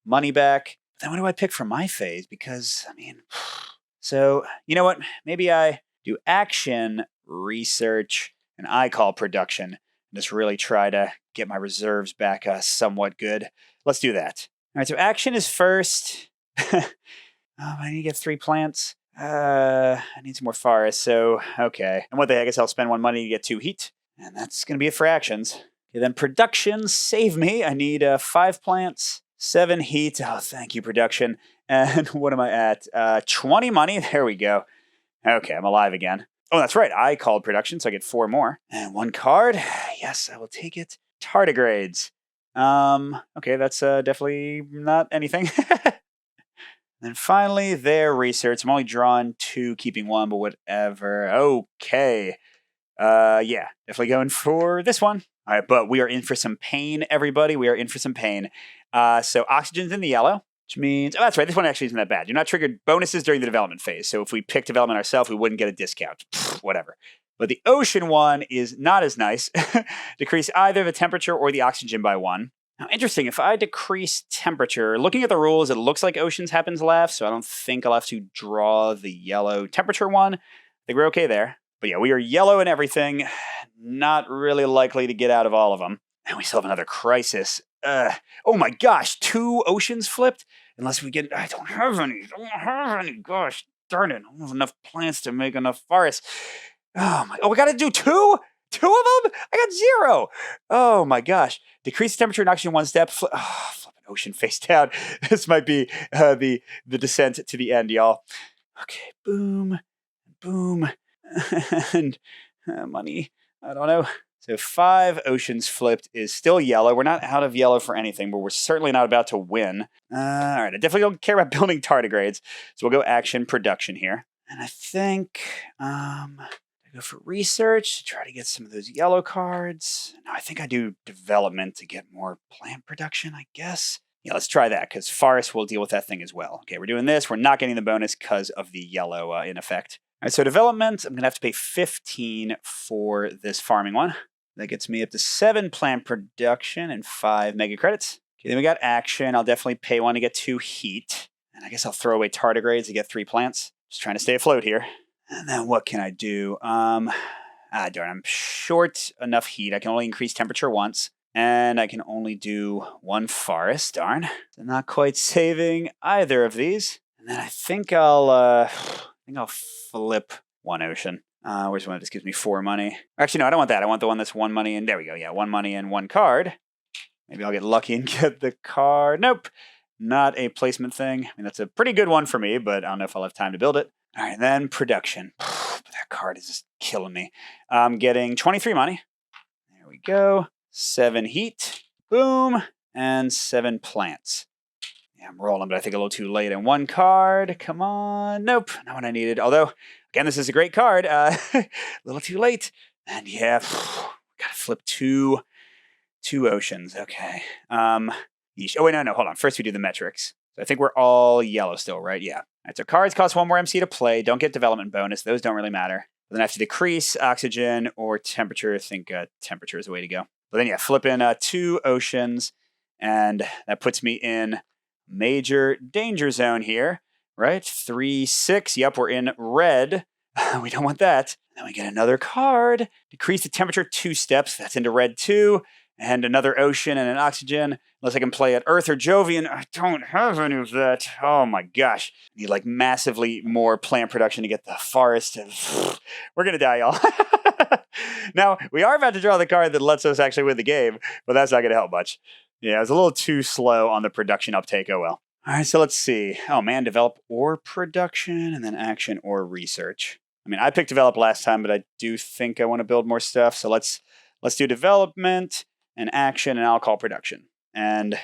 money back. Then what do I pick for my phase? Because, I mean... So, you know what? Maybe I do action, research, and I call production. And just really try to get my reserves back somewhat good. Let's do that. All right, so action is first. I need to get 3 plants. I need some more forests, so okay. And what the heck, I guess I'll spend 1 money to get 2 heat. And that's going to be it for actions. Okay, then production, save me. I need 5 plants, 7 heat. Oh, thank you, production. And what am I at? 20 money. There we go. Okay, I'm alive again. Oh, that's right. I called production, so I get 4 more. And 1 card. Yes, I will take it. Tardigrades. Okay, that's definitely not anything. And finally, their research. I'm only drawing 2, keeping 1, but whatever. Okay. Yeah, definitely going for this one. All right, but we are in for some pain, everybody. We are in for some pain. So oxygen's in the yellow. Which means, oh, that's right, this one actually isn't that bad. You're not triggered bonuses during the development phase. So if we pick development ourselves, we wouldn't get a discount. Whatever. But the ocean one is not as nice. Decrease either the temperature or the oxygen by 1. Now, interesting, if I decrease temperature, looking at the rules, it looks like oceans happens last, so I don't think I'll have to draw the yellow temperature one. I think we're okay there. But yeah, we are yellow and everything. Not really likely to get out of all of them. And we still have another crisis. Oh my gosh, 2 oceans flipped? Unless we get... I don't have any. Gosh darn it. I don't have enough plants to make enough forests. Oh, we got to do two? Two of them? I got 0. Oh my gosh. Decrease temperature and oxygen 1 step. Flip an ocean face down. This might be the descent to the end, y'all. Okay, boom, boom, and money. I don't know. So 5 oceans flipped is still yellow. We're not out of yellow for anything, but we're certainly not about to win. All right, I definitely don't care about building tardigrades. So we'll go action production here. And I think I go for research to try to get some of those yellow cards. No, I think I do development to get more plant production, I guess. Yeah, let's try that, because forest will deal with that thing as well. Okay, we're doing this. We're not getting the bonus because of the yellow in effect. All right, so development, I'm going to have to pay 15 for this farming one. That gets me up to 7 plant production and 5 mega credits. Okay, then we got action. I'll definitely pay 1 to get 2 heat. And I guess I'll throw away tardigrades to get 3 plants. Just trying to stay afloat here. And then what can I do? Darn, I'm short enough heat. I can only increase temperature once. And I can only do 1 forest, darn. So not quite saving either of these. And then I think I'll flip 1 ocean. Where's one? This gives me 4 money. Actually, no, I don't want that. I want the one that's 1 money and there we go. Yeah, 1 money and 1 card. Maybe I'll get lucky and get the card. Nope, not a placement thing. I mean, that's a pretty good one for me, but I don't know if I'll have time to build it. All right, then production. That card is just killing me. I'm getting 23 money. There we go. 7 heat. Boom. And 7 plants. Yeah, I'm rolling, but I think a little too late. And 1 card. Come on. Nope, not what I needed. Although, again, this is a great card. A little too late. And yeah, gotta flip 2 oceans. Okay. Oh, wait, no, hold on. First, we do the metrics. So I think we're all yellow still, right? Yeah. All right, so cards cost 1 more MC to play. Don't get development bonus. Those don't really matter. But then I have to decrease oxygen or temperature. I think temperature is the way to go. But then, yeah, flip in 2 oceans. And that puts me in major danger zone here, right? 3, 6. Yep, we're in red. We don't want that. Then we get another card. Decrease the temperature 2 steps. That's into red 2. And another ocean and an oxygen. Unless I can play at Earth or Jovian. I don't have any of that. Oh my gosh. I need like massively more plant production to get the forest. We're going to die, y'all. Now, we are about to draw the card that lets us actually win the game, but that's not going to help much. Yeah, it was a little too slow on the production uptake. Oh well. All right, so let's see. Oh man, develop or production, and then action or research. I mean, I picked develop last time, but I do think I want to build more stuff. So let's do development and action, and I'll call production. And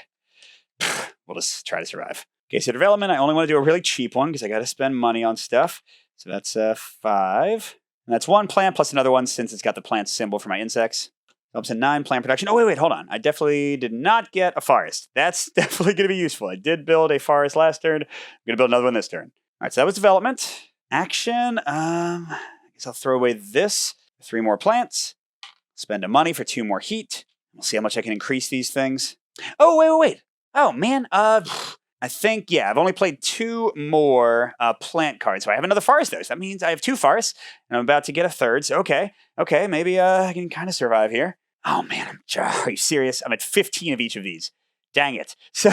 we'll just try to survive. Okay, so development, I only want to do a really cheap one because I got to spend money on stuff. So that's 5. And that's 1 plant plus another one since it's got the plant symbol for my insects. Up to 9 plant production. Oh, wait, hold on. I definitely did not get a forest. That's definitely going to be useful. I did build a forest last turn. I'm going to build another one this turn. All right, so that was development. Action. I guess I'll throw away this. 3 more plants. Spend a money for 2 more heat. We'll see how much I can increase these things. Oh, wait. Oh, man. I think, yeah, I've only played 2 more plant cards. So I have another forest, though. So that means I have 2 forests, and I'm about to get a third. So, okay, maybe I can kind of survive here. Oh, man, are you serious? I'm at 15 of each of these. Dang it. So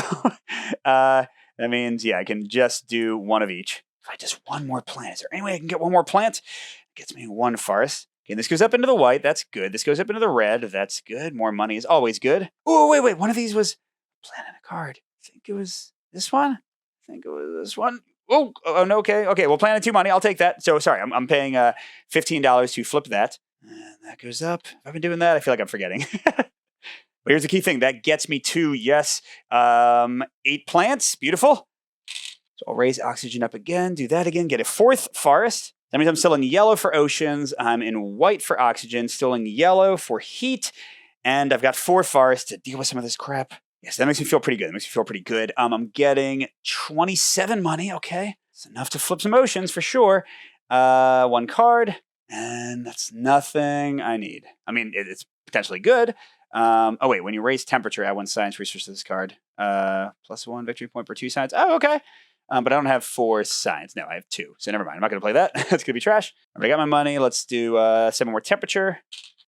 that means, yeah, I can just do 1 of each. If I just 1 more plant. Is there any way I can get 1 more plant? Gets me 1 forest. Okay, this goes up into the white. That's good. This goes up into the red. That's good. More money is always good. Oh, wait. One of these was plant and a card. I think it was this one. I think it was this one. Oh no, okay. Well, plant and 2 money. I'll take that. So, sorry, I'm paying $15 to flip that. And that goes up. If I've been doing that, I feel like I'm forgetting. But here's the key thing. That gets me to, yes, 8 plants. Beautiful. So I'll raise oxygen up again. Do that again. Get a 4th forest. That means I'm still in yellow for oceans. I'm in white for oxygen. Still in yellow for heat. And I've got 4 forests to deal with some of this crap. Yes, that makes me feel pretty good. I'm getting 27 money. Okay. It's enough to flip some oceans for sure. 1 card. And that's nothing I need. I mean, it's potentially good. Oh, wait. When you raise temperature, add 1 science research to this card. +1 victory point per 2 science. Oh, okay. But I don't have 4 science. No, I have 2. So never mind. I'm not going to play that. That's going to be trash. I already got my money. Let's do 7 more temperature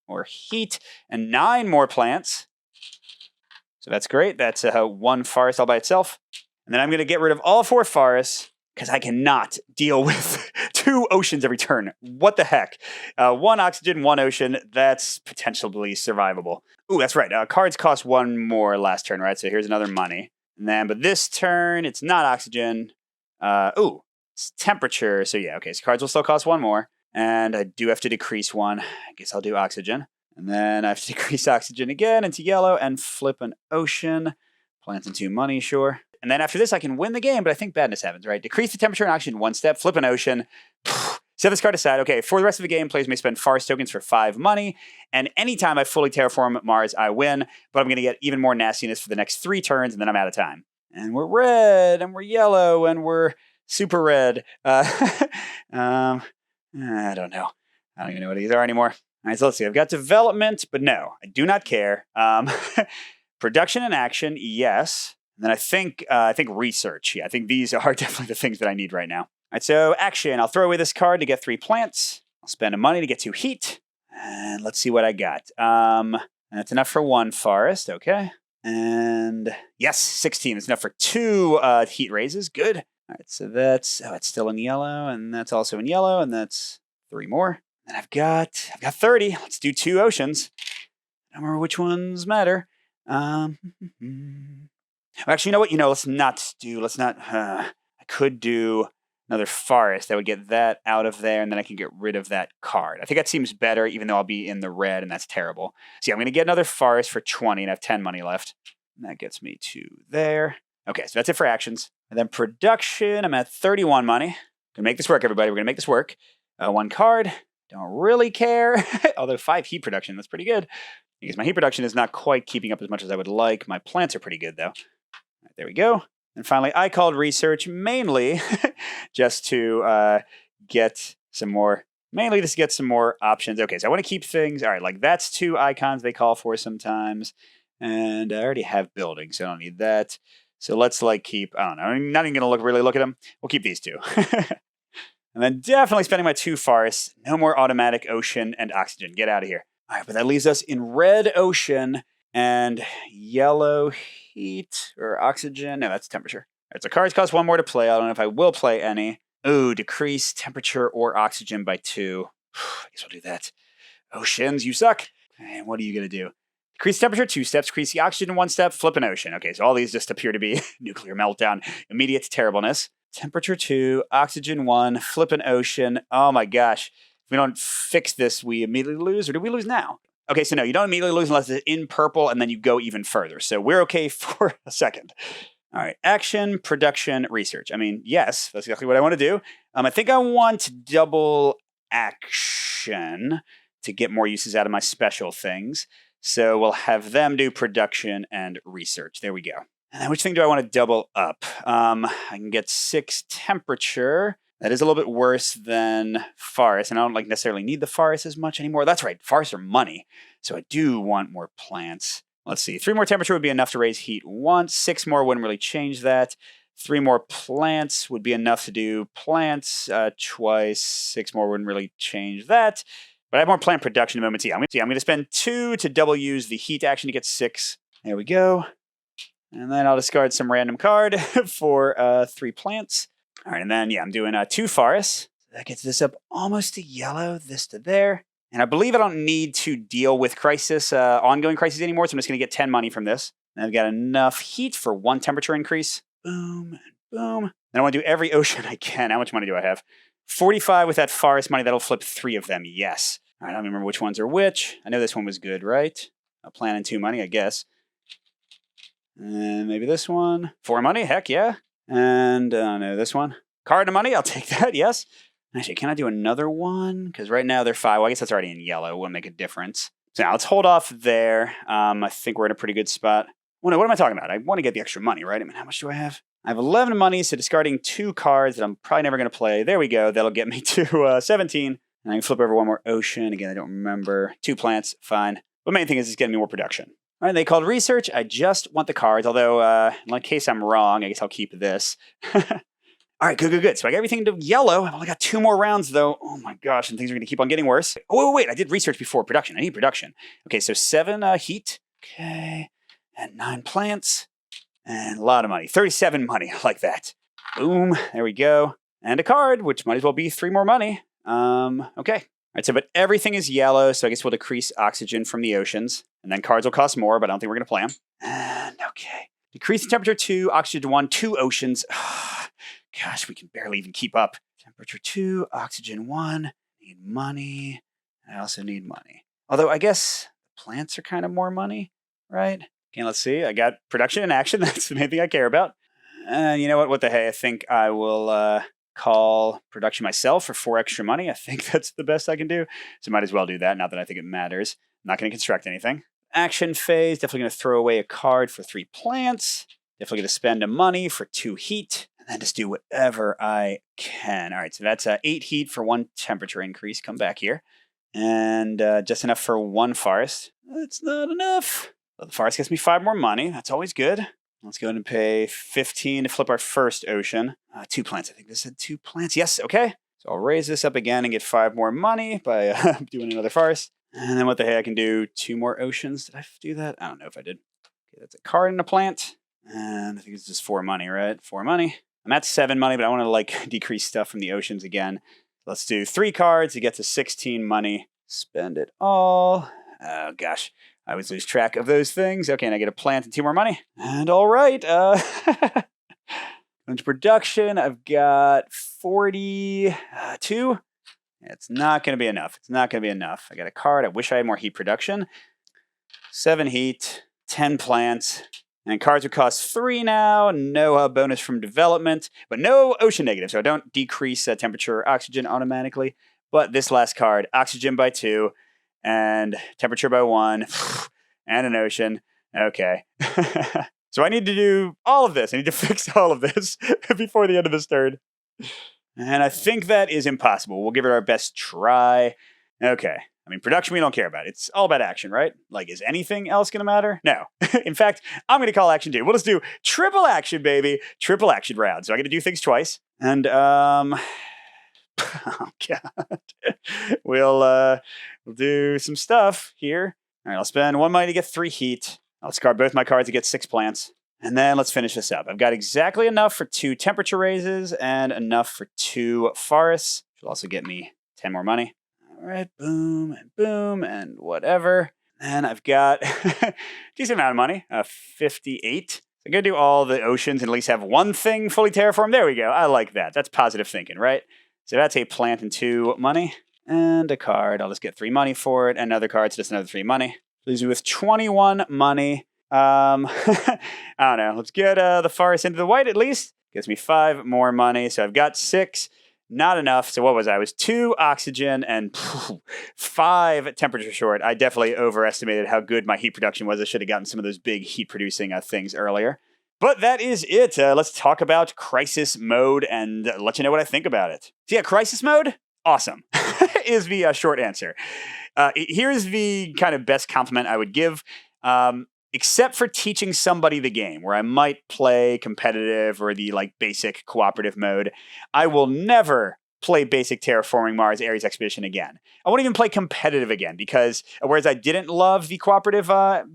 or heat and 9 more plants. So that's great. That's 1 forest all by itself. And then I'm going to get rid of all 4 forests because I cannot deal with 2 oceans every turn. What the heck? 1 oxygen, 1 ocean. That's potentially survivable. Ooh, that's right. Cards cost 1 more last turn, right? So here's another money. And then, but this turn, it's not oxygen. Ooh, it's temperature. So yeah, okay. So cards will still cost 1 more. And I do have to decrease 1. I guess I'll do oxygen. And then I have to decrease oxygen again into yellow and flip an ocean. Plants and 2 money, sure. And then after this, I can win the game, but I think badness happens, right? Decrease the temperature and oxygen 1 step, flip an ocean. Set this card aside. Okay, for the rest of the game, players may spend forest tokens for 5 money. And anytime I fully terraform Mars, I win. But I'm going to get even more nastiness for the next 3 turns, and then I'm out of time. And we're red, and we're yellow, and we're super red. I don't know. I don't even know what these are anymore. All right, so let's see. I've got development, but no, I do not care. Production and action, yes. And then I think research. Yeah, I think these are definitely the things that I need right now. All right, so action. I'll throw away this card to get 3 plants. I'll spend a money to get 2 heat. And let's see what I got. That's enough for 1 forest. Okay. And yes, 16. It's enough for 2 heat raises. Good. All right, so that's it's still in yellow, and that's also in yellow, and that's 3 more. And I've got 30. Let's do 2 oceans. I don't remember which ones matter. Actually, you know what? I could do another forest. That would get that out of there, and then I can get rid of that card. I think that seems better, even though I'll be in the red, and that's terrible. So yeah, I'm going to get another forest for 20, and I have 10 money left. And that gets me to there. Okay, so that's it for actions. And then production, I'm at 31 money. Gonna make this work, everybody. We're gonna make this work. 1 card. Don't really care. Although 5 heat production, that's pretty good. Because my heat production is not quite keeping up as much as I would like. My plants are pretty good, though. Right, there we go. And finally, I called research mainly just to get some more options. Okay, so I want to keep things. All right, like that's 2 icons they call for sometimes. And I already have buildings, so I don't need that. So let's keep, I don't know, I'm not even going to really look at them. We'll keep these 2. And then definitely spending my 2 forests. No more automatic ocean and oxygen. Get out of here. All right, but that leaves us in red ocean and yellow heat or oxygen. No, that's temperature. All right, so cards cost 1 more to play. I don't know if I will play any. Ooh, decrease temperature or oxygen by 2. I guess I'll do that. Oceans, you suck. And what are you going to do? Decrease temperature 2 steps, decrease the oxygen 1 step, flip an ocean. Okay, so all these just appear to be nuclear meltdown, immediate terribleness. Temperature 2, oxygen 1, flip an ocean. Oh my gosh. If we don't fix this, we immediately lose, or do we lose now? Okay, so no, you don't immediately lose unless it's in purple, and then you go even further. So we're okay for a second. All right, action, production, research. I mean, yes, that's exactly what I want to do. I think I want double action to get more uses out of my special things. So we'll have them do production and research. There we go. And then which thing do I want to double up? I can get 6 temperature. That is a little bit worse than forest, and I don't necessarily need the forest as much anymore. That's right, forests are money, so I do want more plants. Let's see, 3 more temperature would be enough to raise heat once. 6 more wouldn't really change that. 3 more plants would be enough to do plants twice. 6 more wouldn't really change that. But I have more plant production in a moment. I'm going to spend 2 to double use the heat action to get 6. There we go. And then I'll discard some random card for 3 plants. All right, and then, I'm doing 2 forests. That gets this up almost to yellow, this to there. And I believe I don't need to deal with ongoing crisis anymore, so I'm just going to get 10 money from this. And I've got enough heat for 1 temperature increase. Boom, and boom. Then I want to do every ocean I can. How much money do I have? 45 with that forest money. That'll flip 3 of them, yes. All right, I don't remember which ones are which. I know this one was good, right? A plan and 2 money, I guess. And maybe this one. 4 money, heck yeah. And no, this one. Card of money, I'll take that, yes. Actually, can I do another one? Because right now they're 5. Well, I guess that's already in yellow. It wouldn't make a difference. So now let's hold off there. I think we're in a pretty good spot. Well, no, what am I talking about? I want to get the extra money, right? I mean, how much do I have? I have 11 money, so discarding 2 cards that I'm probably never going to play. There we go. That'll get me to 17. And I can flip over 1 more ocean. Again, I don't remember. 2 plants, fine. But main thing is it's getting me more production. All right, they called research. I just want the cards, although in case I'm wrong, I guess I'll keep this. All right, good. So I got everything to yellow. I've only got 2 more rounds, though. Oh my gosh, and things are going to keep on getting worse. Oh, wait, I did research before production. I need production. Okay, so 7 heat. Okay, and 9 plants. And a lot of money. 37 money, I like that. Boom. There we go. And a card, which might as well be 3 more money. Okay. All right, so but everything is yellow, so I guess we'll decrease oxygen from the oceans. And then cards will cost more, but I don't think we're going to play them. And okay. Decrease the temperature 2, oxygen 1, 2 oceans. Gosh, we can barely even keep up. Temperature 2, oxygen 1. Need money. I also need money. Although I guess plants are kind of more money, right? Okay, let's see. I got production and action. That's the main thing I care about. You know what? What the hey? I think I will call production myself for 4 extra money. I think that's the best I can do. So might as well do that. Not that I think it matters. I'm not going to construct anything. Action phase. Definitely going to throw away a card for 3 plants. Definitely going to spend a money for 2 heat. And then just do whatever I can. All right, so that's 8 heat for 1 temperature increase. Come back here. And just enough for 1 forest. That's not enough. Well, the forest gets me 5 more money. That's always good. Let's go ahead and pay 15 to flip our first ocean. 2 plants. I think this said 2 plants. Yes, okay. So I'll raise this up again and get 5 more money by doing another forest. And then what the heck, I can do 2 more oceans. Did I do that? I don't know if I did. Okay, that's a card and a plant. And I think it's just 4 money, right? 4 money. I'm at 7 money, but I want to decrease stuff from the oceans again. Let's do 3 cards to get to 16 money. Spend it all. Oh, gosh. I always lose track of those things. Okay, and I get a plant and 2 more money. And all right. Into production, I've got 42. It's not going to be enough. It's not going to be enough. I got a card. I wish I had more heat production. 7 heat, 10 plants. And cards would cost 3 now. No bonus from development, but no ocean negative. So I don't decrease temperature or oxygen automatically. But this last card, oxygen by 2 and temperature by 1 and an ocean. Okay. So I need to do all of this. I need to fix all of this before the end of this turn. And I think that is impossible. We'll give it our best try. Okay. I mean, production we don't care about. It's all about action, right? Is anything else going to matter? No. In fact, I'm going to call action 2. We'll just do triple action, baby. Triple action round. So I'm going to do things twice. And, oh, God. We'll do some stuff here. All right, I'll spend 1 money to get 3 heat. I'll discard both my cards to get 6 plants. And then let's finish this up. I've got exactly enough for 2 temperature raises and enough for 2 forests, which will also get me 10 more money. All right, boom and whatever. And I've got a decent amount of money, 58. I'm going to do all the oceans and at least have one thing fully terraformed. There we go. I like that. That's positive thinking, right? So that's a plant and 2 money. And a card. I'll just get 3 money for it. And another card, so just another 3 money. Leaves me with 21 money. I don't know. Let's get the forest into the white at least. Gives me 5 more money. So I've got 6. Not enough. So what was I? I was 2 oxygen and 5 temperature short. I definitely overestimated how good my heat production was. I should have gotten some of those big heat producing things earlier. But that is it. Let's talk about crisis mode and let you know what I think about it. So yeah, crisis mode, awesome, is the short answer. Here's the kind of best compliment I would give. Except for teaching somebody the game, where I might play competitive or the basic cooperative mode, I will never play basic Terraforming Mars Ares Expedition again. I won't even play competitive again, because whereas I didn't love the cooperative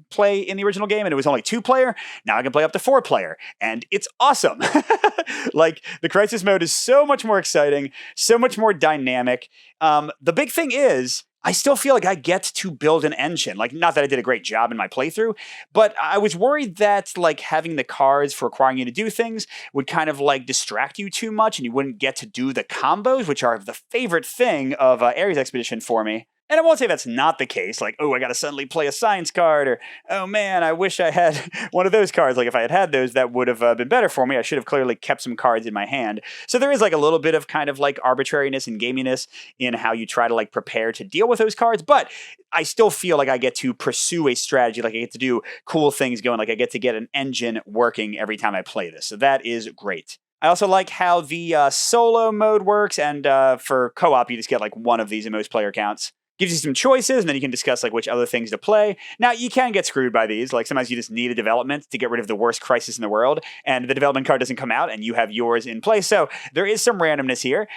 play in the original game and it was only 2-player, now I can play up to 4-player, and it's awesome. The crisis mode is so much more exciting, so much more dynamic. The big thing is, I still feel like I get to build an engine. Not that I did a great job in my playthrough, but I was worried that having the cards for requiring you to do things would kind of distract you too much and you wouldn't get to do the combos, which are the favorite thing of Ares Expedition for me. And I won't say that's not the case, oh, I gotta suddenly play a science card, or, oh man, I wish I had one of those cards. If I had had those, that would have been better for me. I should have clearly kept some cards in my hand. So there is a little bit of kind of arbitrariness and gaminess in how you try to prepare to deal with those cards, but I still feel like I get to pursue a strategy, I get to do cool things going, I get to get an engine working every time I play this. So that is great. I also like how the solo mode works, and for co-op, you just get one of these in most player counts. Gives you some choices, and then you can discuss which other things to play. Now, you can get screwed by these. Sometimes you just need a development to get rid of the worst crisis in the world, and the development card doesn't come out, and you have yours in place. So there is some randomness here,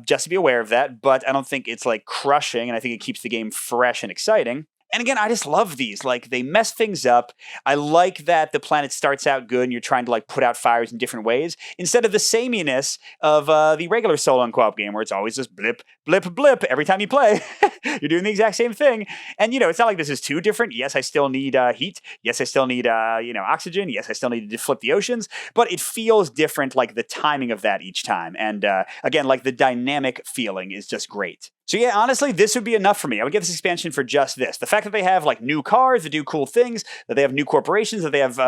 just to be aware of that, but I don't think it's crushing, and I think it keeps the game fresh and exciting. And again, I just love these. Like, they mess things up. I like that the planet starts out good and you're trying to like put out fires in different ways instead of the sameness of the regular solo and co-op game where it's always just blip, blip, blip every time you play. You're doing the exact same thing. And, it's not like this is too different. Yes, I still need heat. Yes, I still need, oxygen. Yes, I still need to flip the oceans. But it feels different, like the timing of that each time. And again, like the dynamic feeling is just great. So yeah, honestly, this would be enough for me. I would get this expansion for just this. The fact that they have like new cars that do cool things, that they have new corporations, that they have,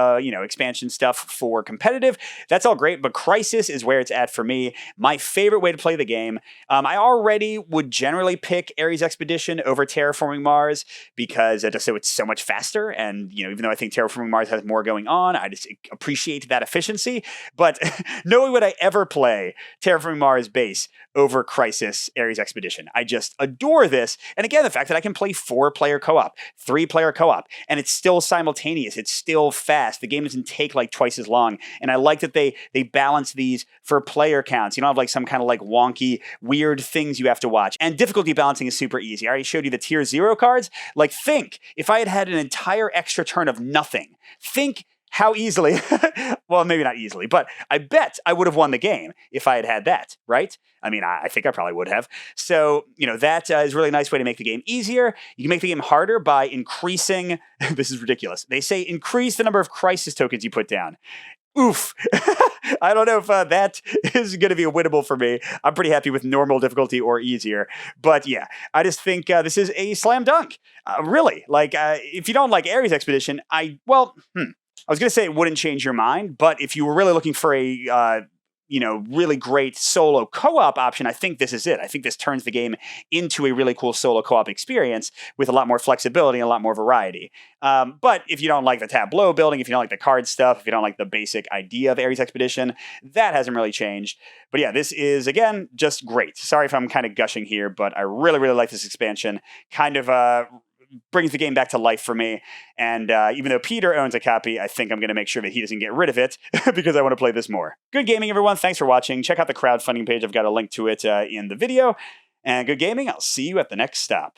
expansion stuff for competitive, that's all great. But Crisis is where it's at for me. My favorite way to play the game. I already would generally pick Ares Expedition over Terraforming Mars because it's so much faster. And, even though I think Terraforming Mars has more going on, I just appreciate that efficiency. But no way would I ever play Terraforming Mars base over Crisis Ares Expedition. I just adore this. And again, the fact that I can play 4-player co-op, 3-player co-op, and it's still simultaneous. It's still fast. The game doesn't take like twice as long. And I like that they balance these for player counts. You don't have like some kind of like wonky, weird things you have to watch. And difficulty balancing is super easy. I already showed you the tier 0 cards. Like, think if I had an entire extra turn of nothing. Think how easily, well, maybe not easily, but I bet I would have won the game if I had that, right? I mean, I think I probably would have. So, that is a really nice way to make the game easier. You can make the game harder by increasing, this is ridiculous. They say increase the number of crisis tokens you put down. Oof. I don't know if that is going to be a winnable for me. I'm pretty happy with normal difficulty or easier. But yeah, I just think this is a slam dunk. Really. Like, if you don't like Ares Expedition, I was going to say it wouldn't change your mind, but if you were really looking for a, really great solo co-op option, I think this is it. I think this turns the game into a really cool solo co-op experience with a lot more flexibility and a lot more variety. But if you don't like the tableau building, if you don't like the card stuff, if you don't like the basic idea of Ares Expedition, that hasn't really changed. But yeah, this is, again, just great. Sorry if I'm kind of gushing here, but I really, really like this expansion. Kind of brings the game back to life for me. And even though Peter owns a copy, I think I'm going to make sure that he doesn't get rid of it because I want to play this more. Good gaming, everyone. Thanks for watching. Check out the crowdfunding page. I've got a link to it in the video. And good gaming. I'll see you at the next stop.